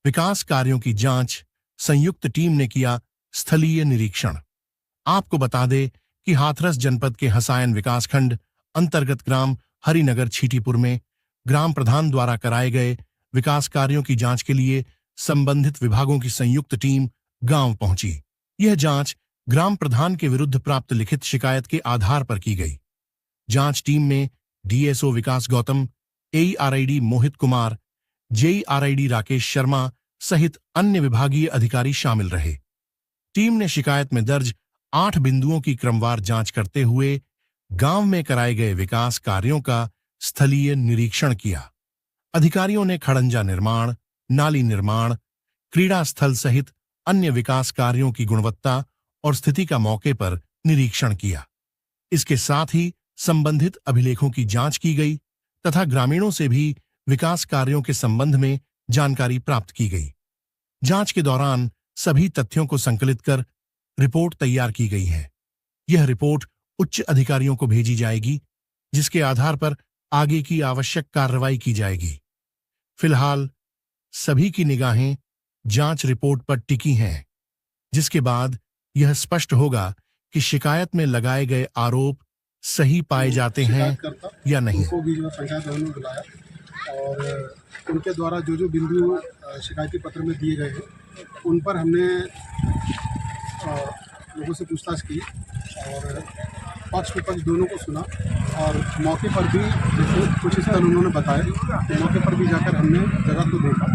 विकास कार्यों की जांच संयुक्त टीम ने किया स्थलीय निरीक्षण। आपको बता दें कि हाथरस जनपद के हसायन विकासखंड अंतर्गत ग्राम हरिनगर छीटीपुर में ग्राम प्रधान द्वारा कराए गए विकास कार्यों की जांच के लिए संबंधित विभागों की संयुक्त टीम गांव पहुंची। यह जांच ग्राम प्रधान के विरुद्ध प्राप्त लिखित शिकायत के आधार पर की गई। जांच टीम में डीएसओ विकास गौतम, एईआरआईडी मोहित कुमार, जेईआरआईडी राकेश शर्मा सहित अन्य विभागीय अधिकारी शामिल रहे। टीम ने शिकायत में दर्ज 8 बिंदुओं की क्रमवार जांच करते हुए गांव में कराए गए विकास कार्यों का स्थलीय निरीक्षण किया। अधिकारियों ने खड़ंजा निर्माण, नाली निर्माण, क्रीड़ा स्थल सहित अन्य विकास कार्यों की गुणवत्ता और स्थिति का मौके पर निरीक्षण किया। इसके साथ ही संबंधित अभिलेखों की जांच की गई तथा ग्रामीणों से भी विकास कार्यों के संबंध में जानकारी प्राप्त की गई। जांच के दौरान सभी तथ्यों को संकलित कर रिपोर्ट तैयार की गई है। यह रिपोर्ट उच्च अधिकारियों को भेजी जाएगी, जिसके आधार पर आगे की आवश्यक कार्रवाई की जाएगी। फिलहाल सभी की निगाहें जांच रिपोर्ट पर टिकी हैं, जिसके बाद यह स्पष्ट होगा कि शिकायत में लगाए गए आरोप सही पाए जाते हैं या नहीं। उनको भी जो पंचायत भवन में बुलाया और उनके द्वारा जो बिंदु शिकायती पत्र में दिए गए हैं उन पर हमने लोगों से पूछताछ की और पक्ष विपक्ष दोनों को सुना और मौके पर भी जैसे कुछ स्थल उन्होंने बताए तो मौके पर भी जाकर हमने जगह को देखा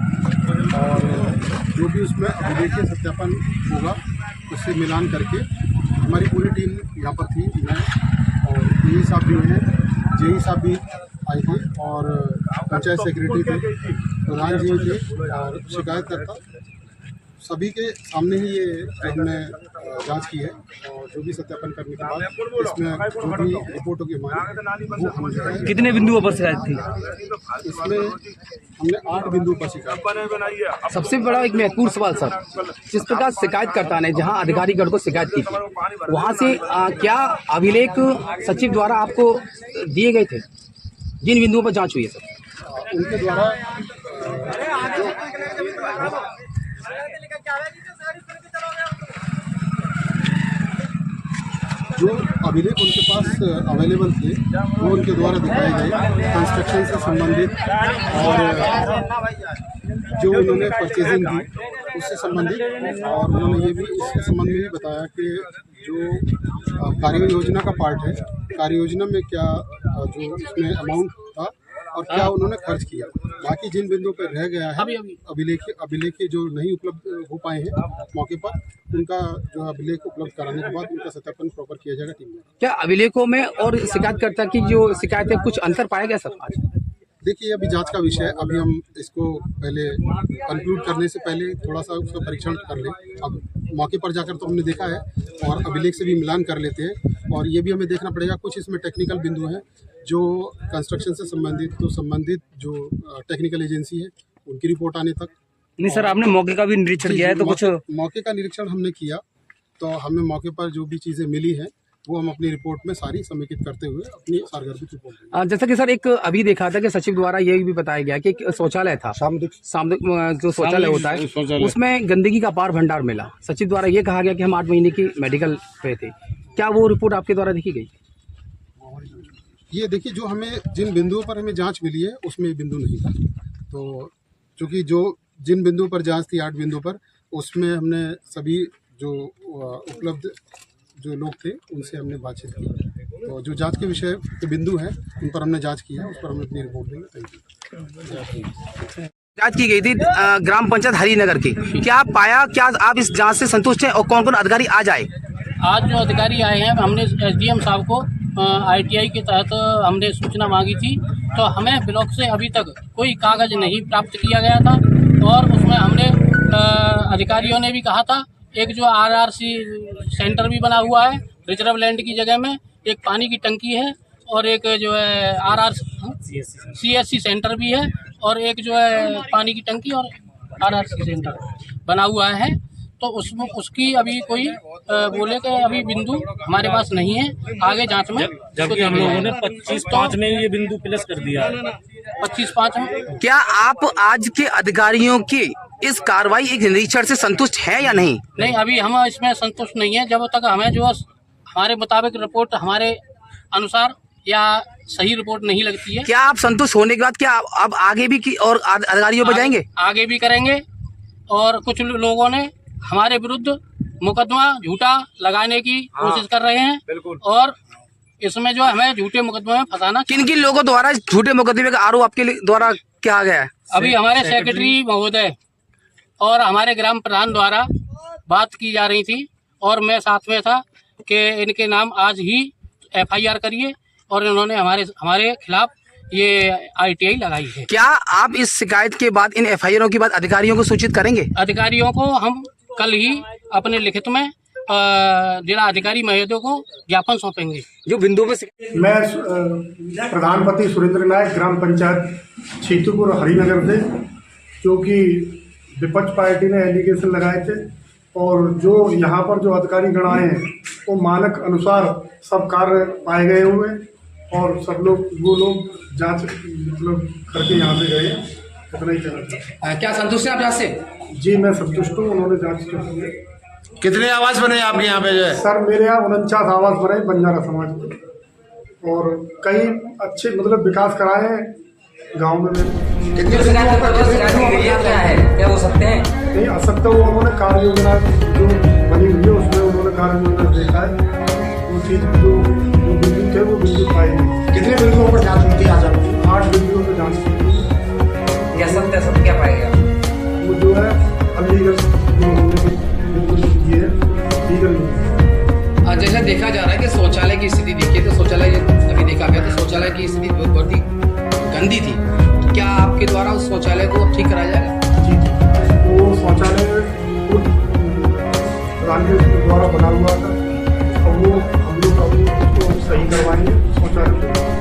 और जो भी उसमें अभिलेखीय सत्यापन होगा उससे मिलान करके हमारी पूरी टीम यहाँ पर थी। मैं और डीई साहब भी हैं, जेई साहब भी आए थे और पंचायत सेक्रेटरी थे, प्रधान जी थे और शिकायतकर्ता, सभी के सामने ही ये हमने जांच की है और जो भी सत्यापन करने के बाद इसमें जो भी रिपोर्ट होगी हमारी वो हम। कितने बिंदुओं पर शिकायत थी? इसमें हमने 8 बिंदुओं पर शिकायत। सबसे बड़ा एक महत्वपूर्ण सवाल सर, जिस प्रकार शिकायतकर्ता ने जहां अधिकारीगण को शिकायत की थी वहां से क्या अभिलेख सचिव द्वारा आपको दिए गए थे जिन बिंदुओं पर जांच हुई है सर? उनके द्वारा जो अभिलेख उनके पास अवेलेबल थे वो उनके द्वारा दिखाए गए कंस्ट्रक्शन से संबंधित और जो उन्होंने परचेजिंग की उससे संबंधित और उन्होंने ये भी इसके संबंध में भी बताया कि जो कार्य योजना का पार्ट है, कार्य योजना में क्या जो उसमें अमाउंट था और क्या उन्होंने खर्च किया। बाकी जिन बिंदुओं पर रह गया है अभिलेख जो नहीं उपलब्ध हो पाए हैं मौके पर, उनका जो अभिलेख उपलब्ध कराने के बाद उनका सत्यापन प्रॉपर किया जाएगा टीम में। क्या अभिलेखों में और शिकायतकर्ता की जो शिकायत है कुछ अंतर पाया गया सर आज? देखिए अभी जांच का विषय है, अभी हम इसको पहले कंक्लूड करने से पहले थोड़ा सा उसका परीक्षण कर लें। अब मौके पर जाकर तो हमने देखा है और अभिलेख से भी मिलान कर लेते हैं और ये भी हमें देखना पड़ेगा कुछ इसमें टेक्निकल बिंदु हैं जो कंस्ट्रक्शन से संबंधित जो टेक्निकल एजेंसी है उनकी रिपोर्ट आने तक। नहीं सर, आपने मौके का भी निरीक्षण किया है तो कुछ मौके का निरीक्षण हमने किया तो हमें मौके पर जो भी चीज़ें मिली हैं वो हम अपनी रिपोर्ट में सारी समेकित करते हुए अपनी सारगर्भित रिपोर्ट देंगे। जैसा कि सर एक अभी देखा था कि सचिव द्वारा ये भी बताया गया कि एक शौचालय था, सामुदायिक जो शौचालय होता है उसमें गंदगी का अपार भंडार मिला। सचिव द्वारा ये कहा गया कि हम 8 महीने की मेडिकल पे थे, क्या वो रिपोर्ट आपके द्वारा देखी गई? ये देखिए जो हमें जिन बिंदुओं पर हमें जांच मिली है उसमें बिंदु नहीं था, तो चूँकि जो जिन बिंदुओं पर जांच थी 8 बिंदुओं पर उसमें हमने सभी जो उपलब्ध जो लोग थे उनसे हमने बातचीत की तो जो जांच के विषय के बिंदु हैं उन पर हमने जांच की है, उस पर हम अपनी रिपोर्ट देंगे। Thank you. जांच की गई थी ग्राम पंचायत हरिनगर की, क्या पाया, क्या आप इस जांच से संतुष्ट हैं और कौन कौन अधिकारी आज आए? आज जो अधिकारी आए हैं हमने एसडीएम साहब को आईटीआई के तहत हमने सूचना मांगी थी तो हमें ब्लॉक से अभी तक कोई कागज नहीं प्राप्त किया गया था और उसमें हमने अधिकारियों ने भी कहा था एक जो आरआरसी सेंटर भी बना हुआ है रिजर्व लैंड की जगह में, एक पानी की टंकी है और एक जो है सीएससी सेंटर भी है और एक जो है पानी की टंकी और आरआरसी सेंटर बना हुआ है। तो उसमें उसकी अभी कोई बोले कि अभी बिंदु हमारे पास नहीं है, आगे जांच में जबकि हम लोगों ने 25/5 में ये बिंदु प्लस कर दिया है। 25/5 में क्या आप आज के अधिकारियों की इस कार्रवाई एक निरीक्षण से संतुष्ट है या नहीं? नहीं, अभी हम इसमें संतुष्ट नहीं है जब तक हमें जो हमारे मुताबिक रिपोर्ट हमारे अनुसार या सही रिपोर्ट नहीं लगती है। क्या आप संतुष्ट होने के बाद क्या अब आगे भी की और अधिकारियों पर जाएंगे? आगे भी करेंगे और कुछ लोगों ने हमारे विरुद्ध मुकदमा झूठा लगाने की कोशिश कर रहे हैं। बिल्कुल। और इसमें जो हमें झूठे मुकदमे में फंसाना। किन किन लोगों द्वारा झूठे मुकदमे का आरोप आपके द्वारा किया गया है? अभी हमारे सेक्रेटरी महोदय और हमारे ग्राम प्रधान द्वारा बात की जा रही थी और मैं साथ में था कि इनके नाम आज ही FIR करिए और इन्होंने हमारे खिलाफ ये ITI लगाई है। क्या आप इस शिकायत के बाद इन FIR की बात अधिकारियों को सूचित करेंगे? अधिकारियों को हम कल ही अपने लिखित में जिला अधिकारी महोदय को ज्ञापन सौंपेंगे। जो बिंदु में मैं प्रधानपति सुरेंद्र नायक ग्राम पंचायत छीतूपुर हरिनगर से, जो कि विपक्ष पार्टी ने एलिगेशन लगाए थे और जो यहाँ पर जो अधिकारी गण आए हैं वो मानक अनुसार सब कार्य पाए गए हुए और सब लोग वो लोग जांच मतलब करके यहाँ से गए। इतना ही कहना। क्या संतुष्ट हैं आप यहाँ से? जी मैं संतुष्ट हूँ, उन्होंने जांच की। कितने आवास बने आपके यहाँ पे जो है? सर मेरे यहाँ 49 आवास बने बंजारा समाज के और कई अच्छे मतलब विकास कराए हैं गांव में। क्या हो सकते हैं? नहीं असत्य वो उन्होंने कार्य योजना जो बनी हुई है उसमें उन्होंने कार्य योजना देखा है, वो चीज़ जो बिंदु थे वो बिंदु पाए नहीं। कितने बिंदुओं पर जांच होती है आज आपकी? 8 बिंदुओं पर जांच की। क्या सत्य क्या पाएगा? वो जो है अलीगढ़ जो उन्होंने बिल्कुल की है लीगल। जैसा देखा जा रहा है कि शौचालय की स्थिति देखिए तो शौचालय अभी देखा गया तो शौचालय की स्थिति बहुत ही गंदी थी। तो क्या आपके द्वारा उस शौचालय को ठीक कराया जाएगा? जी वो शौचालय प्रधान द्वारा बना हुआ था और वो हम लोग अभी उसको सही करवाएंगे शौचालय।